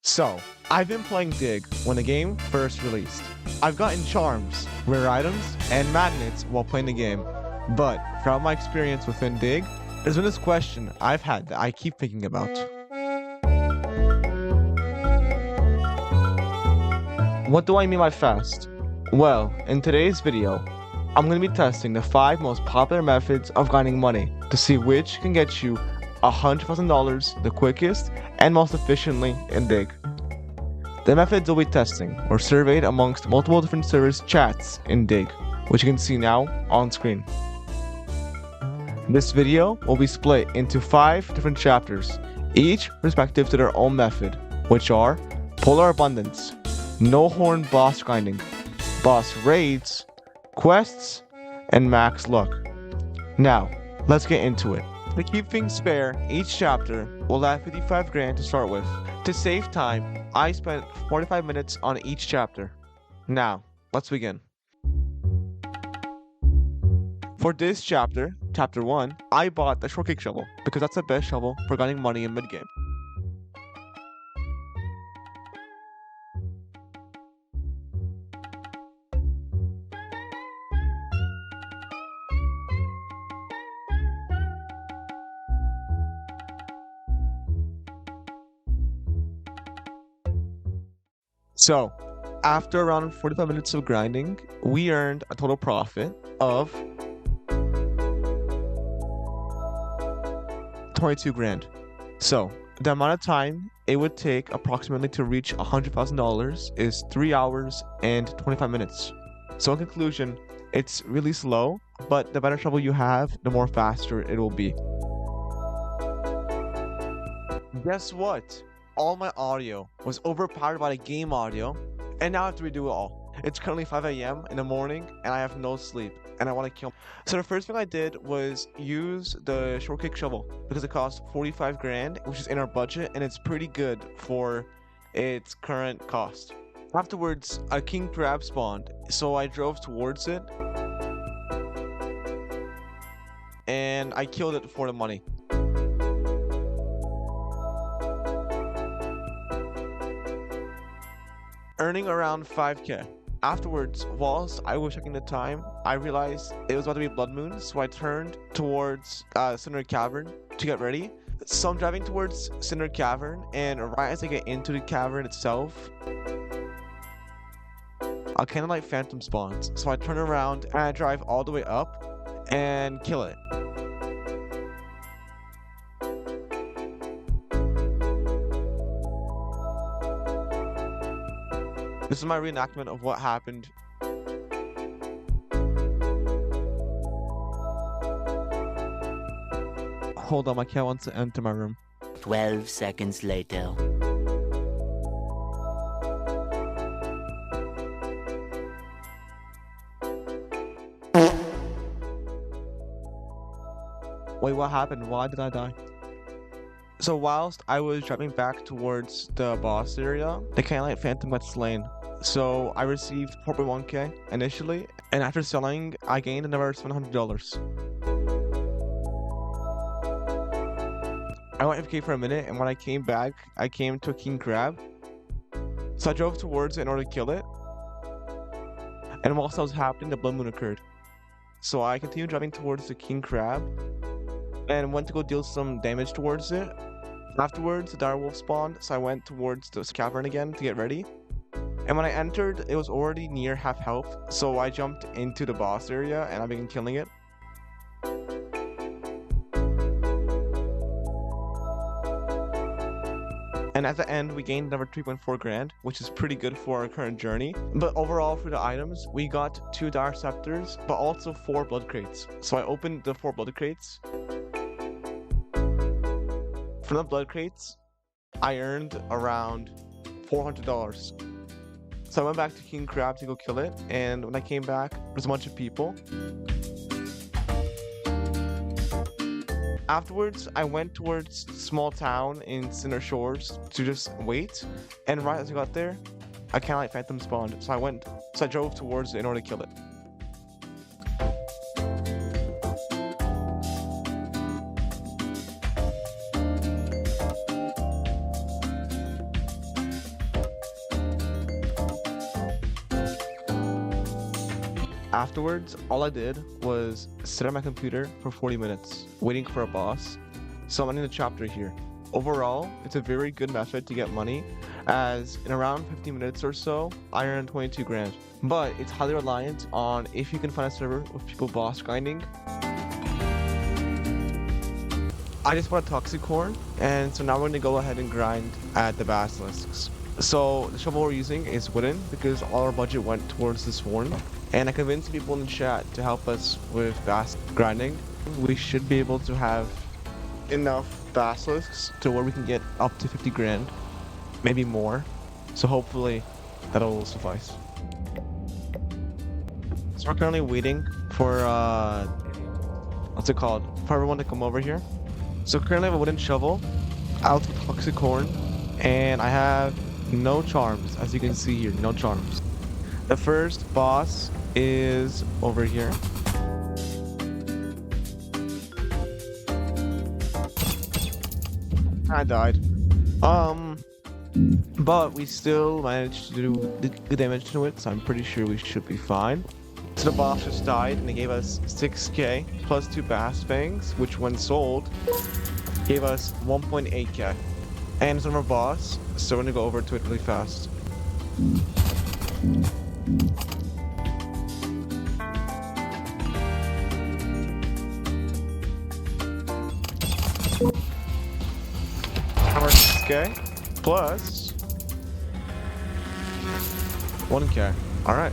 So, I've been playing Dig when the game first released. I've gotten charms, rare items, and magnets while playing the game. But throughout my experience within Dig, there's been this question I've had that I keep thinking about. What do I mean by fast? Well, in today's video, I'm going to be testing the 5 most popular methods of grinding money to see which can get you $100,000 the quickest and most efficiently in Dig. The methods we'll be testing were surveyed amongst multiple different servers' chats in Dig, which you can see now on screen. This video will be split into 5 different chapters, each respective to their own method, which are Polar Abundance, No Horn Boss Grinding, Boss Raids, Quests, and Max Luck. Now, let's get into it. To keep things fair, each chapter will have 55 grand to start with. To save time, I spent 45 minutes on each chapter. Now, let's begin. For this chapter, chapter 1, I bought the short kick shovel because that's the best shovel for grinding money in mid-game. So, after around 45 minutes of grinding, we earned a total profit of 22 grand. So, the amount of time it would take approximately to reach $100,000 is 3 hours and 25 minutes. So in conclusion, it's really slow, but the better shovel you have, the more faster it will be. Guess what? All my audio was overpowered by the game audio, and now I have to redo it all. It's currently 5 a.m. in the morning, and I have no sleep, and I want to kill. So the first thing I did was use the short kick shovel, because it cost 45 grand, which is in our budget, and it's pretty good for its current cost. Afterwards, a king crab spawned, so I drove towards it, and I killed it for the money. Earning around 5k. Afterwards, whilst I was checking the time, I realized it was about to be blood moon, so I turned towards Cinder Cavern to get ready. So I'm driving towards Cinder Cavern, and right as I get into the cavern itself, a candlelight phantom spawns. So I turn around and I drive all the way up and kill it. This is my reenactment of what happened. Hold on, my cat wants to enter my room. 12 seconds later. Wait, what happened? Why did I die? So whilst I was driving back towards the boss area, the Candlelight Phantom got slain. So I received 4.1k initially, and after selling, I gained another $700. I went AFK for a minute, and when I came back, I came to a king crab. So I drove towards it in order to kill it. And whilst that was happening, the blood moon occurred. So I continued driving towards the king crab, and went to go deal some damage towards it. Afterwards, the direwolf spawned, so I went towards the cavern again to get ready. And when I entered, it was already near half health, so I jumped into the boss area and I began killing it. And at the end, we gained another 3.4 grand, which is pretty good for our current journey. But overall, for the items, we got 2 dire scepters, but also 4 blood crates. So I opened the 4 blood crates. From the blood crates, I earned around $400. So I went back to King Crab to go kill it, and when I came back, there's a bunch of people. Afterwards, I went towards the small town in Cinder Shores to just wait, and right as I got there, a Candlelight Phantom spawned. So I drove towards it in order to kill it. afterwards, all I did was sit on my computer for 40 minutes, waiting for a boss. So I'm ending the chapter here. Overall, it's a very good method to get money, as in around 15 minutes or so, I earned 22 grand. But it's highly reliant on if you can find a server with people boss grinding. I just bought a toxic horn, and so now we're gonna go ahead and grind at the basilisks. So the shovel we're using is wooden because all our budget went towards this horn. And I convinced people in the chat to help us with grinding. We should be able to have enough basilisks to where we can get up to 50 grand, maybe more. So hopefully that'll suffice. So we're currently waiting for what's it called? For everyone to come over here. So currently I have a wooden shovel, out with toxic horn, and I have no charms, as you can see here, no charms. The first boss is over here. I died. But we still managed to do good damage to it, so I'm pretty sure we should be fine. So the boss just died, and they gave us 6k plus 2 bass fangs, which when sold, gave us 1.8k. And it's another boss, so we're gonna go over to it really fast. Hammer 6k plus 1k. Alright.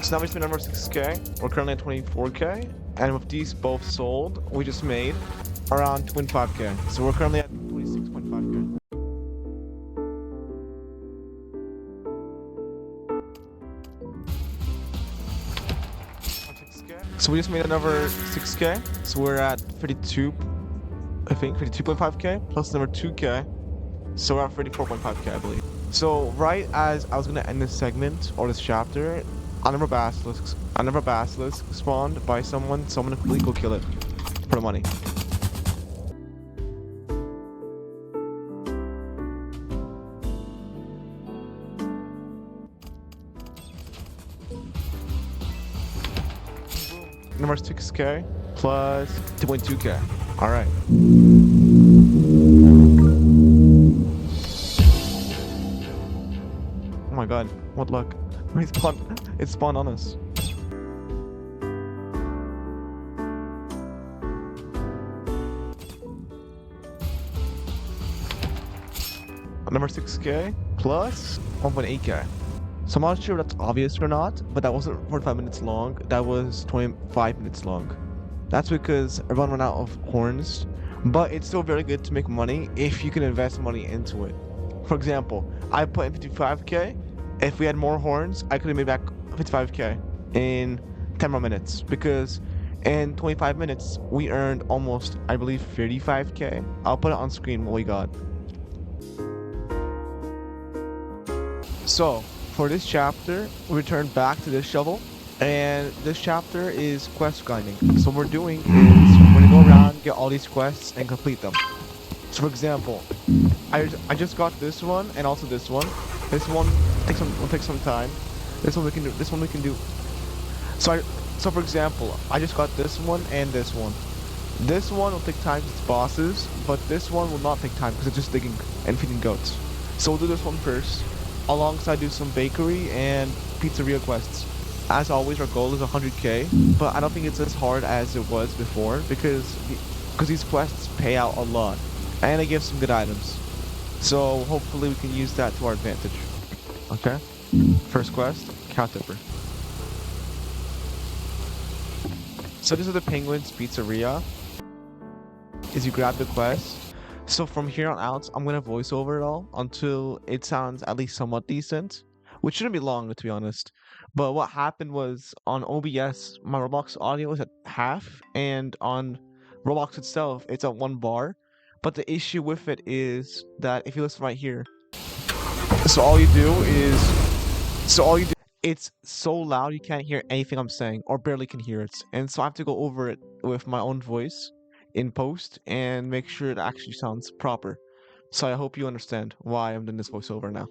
So now we spent number 6k. We're currently at 24k. And with these both sold, we just made around 25k. So we're currently at 26.5k. So we just made another 6k. So we're at 52, I think 52.5k plus another 2k. So we're at 34.5k, I believe. So right as I was gonna end this segment or this chapter, another basilisk spawned by someone, so I'm gonna quickly go kill it for the money. Number 6k plus 2.2k. Alright. Oh my god, what luck. It spawned on us. Number 6k plus 1.8k. So I'm not sure if that's obvious or not, but that wasn't 45 minutes long, that was 25 minutes long. That's because everyone ran out of horns, but it's still very good to make money if you can invest money into it. For example, I put in 55k, if we had more horns, I could have made back 55k in 10 more minutes, because in 25 minutes, we earned almost, I believe, 35k. I'll put it on screen what we got. So, for this chapter, we return back to this shovel, and this chapter is quest grinding. So what we're doing is we're gonna go around, get all these quests, and complete them. So for example, I just got this one and also this one. This one will take some time. This one we can do. This one we can do. So for example, I just got this one and this one. This one will take time because it's bosses, but this one will not take time because it's just digging and feeding goats. So we'll do this one first, alongside do some bakery and pizzeria quests. As always, our goal is 100k, but I don't think it's as hard as it was before because these quests pay out a lot and they give some good items. So hopefully we can use that to our advantage. Okay, first quest, cow tipper. So this is the Penguin's Pizzeria. Is you grab the quest. So from here on out, I'm gonna voice over it all until it sounds at least somewhat decent, which shouldn't be long to be honest. But what happened was on OBS, my Roblox audio is at half, and on Roblox itself, it's at 1 bar. But the issue with it is that if you listen right here, so all you do it's so loud you can't hear anything I'm saying or barely can hear it. And so I have to go over it with my own voice in post and make sure it actually sounds proper. So I hope you understand why I'm doing this voiceover now.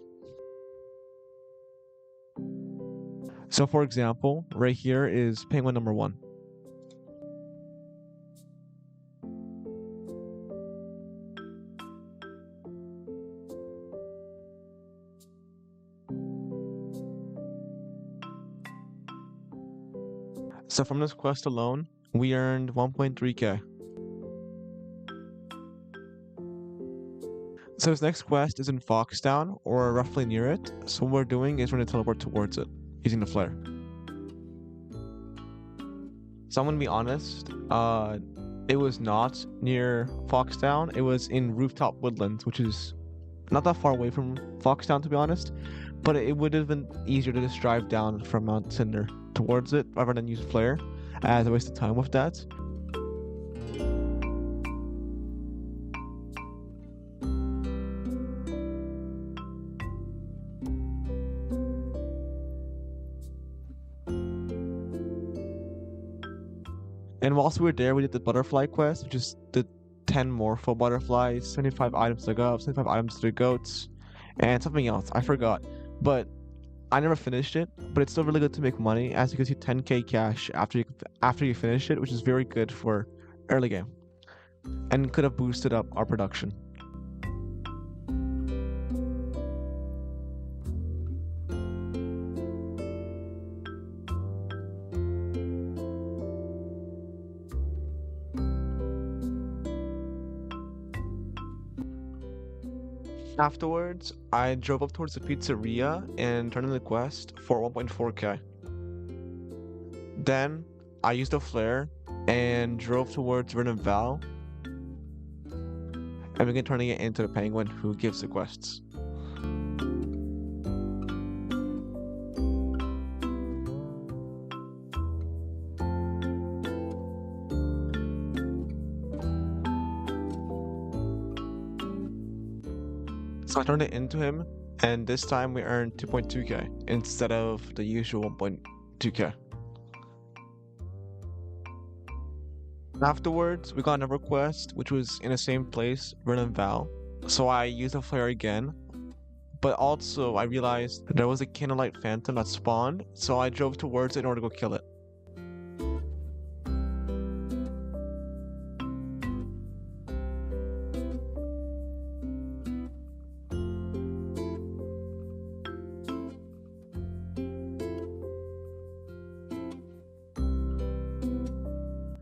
So for example, right here is penguin number 1. So from this quest alone, we earned 1.3k. So this next quest is in Foxtown, or roughly near it. So what we're doing is we're going to teleport towards it, using the flare. So I'm going to be honest, it was not near Foxtown. It was in Rooftop Woodlands, which is not that far away from Foxtown, to be honest. But it would have been easier to just drive down from Mount Cinder towards it rather than use flare, as I wasted time with that. And whilst we were there, we did the butterfly quest, which is the 10 morpho butterflies, 75 items to go, 75 items to the goats, and something else. I forgot. But I never finished it, but it's still really good to make money, as you can see 10k cash after you finish it, which is very good for early game, and could have boosted up our production. Afterwards, I drove up towards the pizzeria and turned in the quest for 1.4k. Then I used a flare and drove towards Vernon Val and began turning it into the penguin who gives the quests. So I turned it into him, and this time we earned 2.2k instead of the usual 1.2k. Afterwards, we got another quest, which was in the same place, Vernon Val. So I used a flare again, but also I realized there was a candlelight phantom that spawned, so I drove towards it in order to go kill it.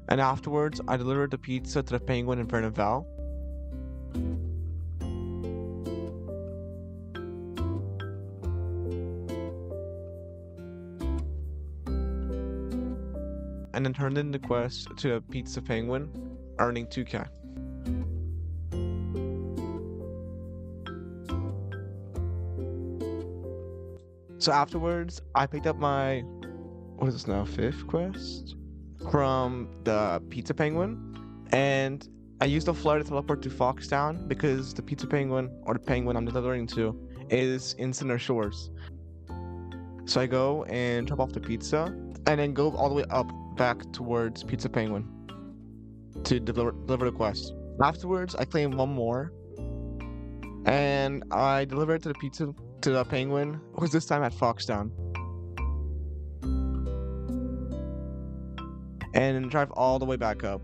And afterwards, I delivered the pizza to the penguin in Vernon Val. And then turned in the quest to a pizza penguin, earning 2k. So afterwards, I picked up my, what is this now, 5th quest? From the pizza penguin, and I used a flare to teleport to Foxtown because the pizza penguin, or the penguin I'm delivering to, is in Cinder Shores. So I go and drop off the pizza, and then go all the way up back towards Pizza Penguin to deliver the quest. Afterwards, I claim one more, and I deliver it to the penguin, who's this time at Foxtown. And drive all the way back up.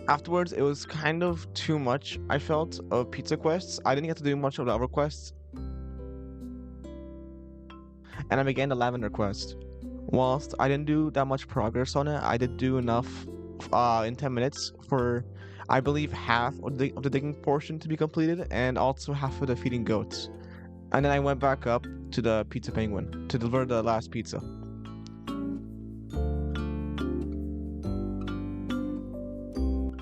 Afterwards, it was kind of too much, I felt, of pizza quests. I didn't get to do much of the other quests. And I began the lavender quest. Whilst I didn't do that much progress on it, I did do enough in 10 minutes for, I believe, half of the digging portion to be completed, and also half of the feeding goats. And then I went back up to the pizza penguin to deliver the last pizza.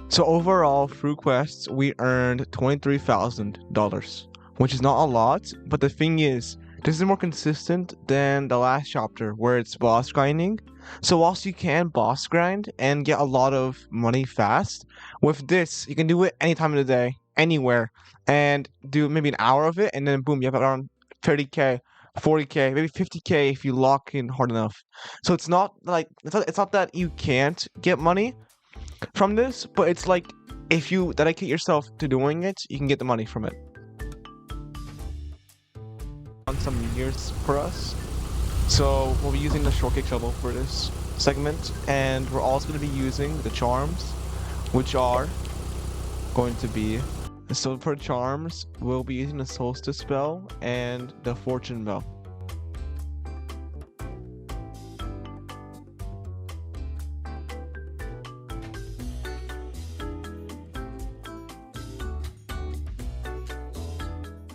So overall, through quests, we earned $23,000, which is not a lot, but the thing is, this is more consistent than the last chapter where it's boss grinding. So whilst you can boss grind and get a lot of money fast, with this, you can do it any time of the day, anywhere, and do maybe an hour of it, and then boom, you have around 30K, 40K, maybe 50K if you lock in hard enough. So it's not like it's not that you can't get money from this, but it's like if you dedicate yourself to doing it, you can get the money from it. On some years for us. So we'll be using the shortcake shovel for this segment, and we're also going to be using the charms, which are going to be. So for charms, we'll be using the solstice spell and the fortune bell.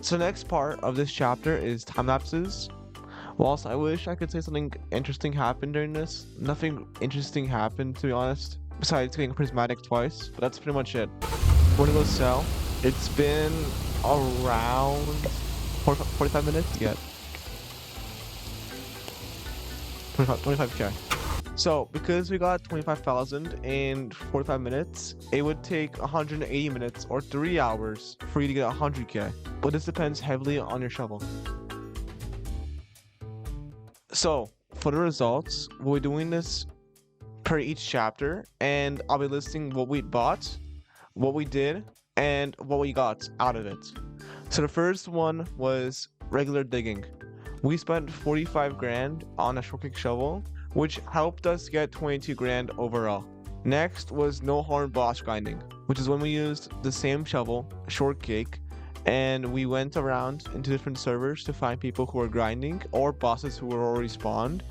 So next part of this chapter is time lapses. Whilst I wish I could say something interesting happened during this, nothing interesting happened to be honest, besides getting prismatic twice, but that's pretty much it. We're gonna go sell. It's been around 45 minutes yet. 25K. So, because we got 25,000 in 45 minutes, it would take 180 minutes or 3 hours for you to get 100K. But this depends heavily on your shovel. So, for the results, we'll be doing this per each chapter, and I'll be listing what we bought, what we did, and what we got out of it. So the first one was regular digging. We spent 45 grand on a shortcake shovel, which helped us get 22 grand overall. Next was no horn boss grinding, which is when we used the same shovel, shortcake, and we went around into different servers to find people who were grinding or bosses who were already spawned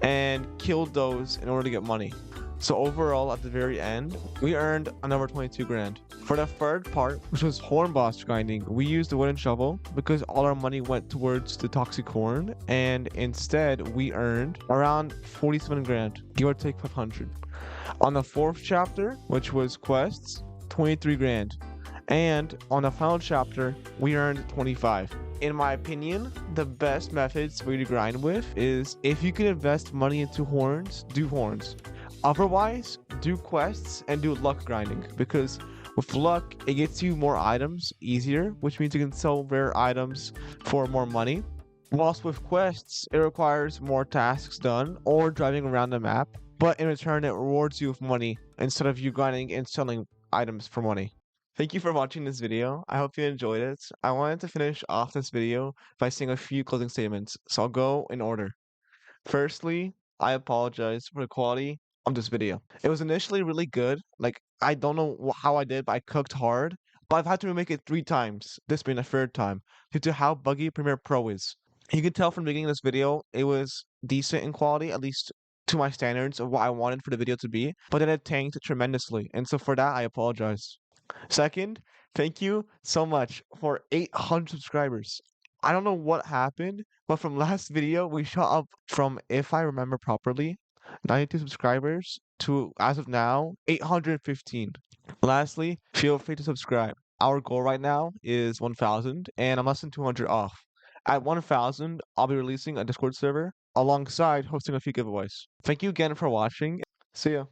and killed those in order to get money. So overall, at the very end, we earned another 22 grand. For the third part, which was horn boss grinding, we used the wooden shovel because all our money went towards the toxic horn, and instead we earned around 47 grand, give or take 500. On the fourth chapter, which was quests, 23 grand. And on the final chapter, we earned 25. In my opinion, the best methods for you to grind with is if you can invest money into horns, do horns. Otherwise, do quests and do luck grinding, because with luck, it gets you more items easier, which means you can sell rare items for more money. Whilst with quests, it requires more tasks done or driving around the map, but in return, it rewards you with money instead of you grinding and selling items for money. Thank you for watching this video. I hope you enjoyed it. I wanted to finish off this video by saying a few closing statements, so I'll go in order. Firstly, I apologize for the quality of this video. It was initially really good. Like, I don't know how I did, but I cooked hard. But I've had to remake it 3 times, this being the third time, due to how buggy Premiere Pro is. You can tell from the beginning of this video, it was decent in quality, at least to my standards of what I wanted for the video to be, but then it tanked tremendously. And so for that, I apologize. Second, thank you so much for 800 subscribers. I don't know what happened, but from last video, we shot up from, if I remember properly, 92 subscribers to, as of now, 815. Lastly, feel free to subscribe. Our goal right now is 1,000, and I'm less than 200 off. At 1,000, I'll be releasing a Discord server alongside hosting a few giveaways. Thank you again for watching. See ya.